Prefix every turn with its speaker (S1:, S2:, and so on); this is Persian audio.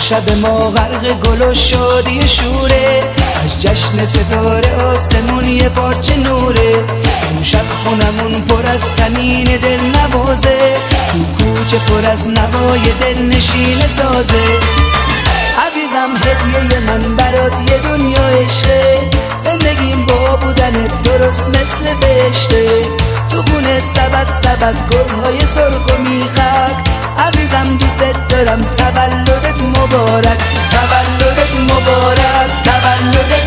S1: شب ما غرق گل و شادی شوره، از جشن ستاره آسمون یه پاچه نوره. امشب خونمون پر از تنین دل نوازه، تو کوچه پر از نوای دل نشین سازه. عزیزم هدیه من برات یه دنیا عشقه، زندگیم با بودنت درست مثل بهشته. تو خونه سبد گلهای سرخ و میخک، عزیزم دوست دارم تولدت مبارک، تولدت مبارک، تولدت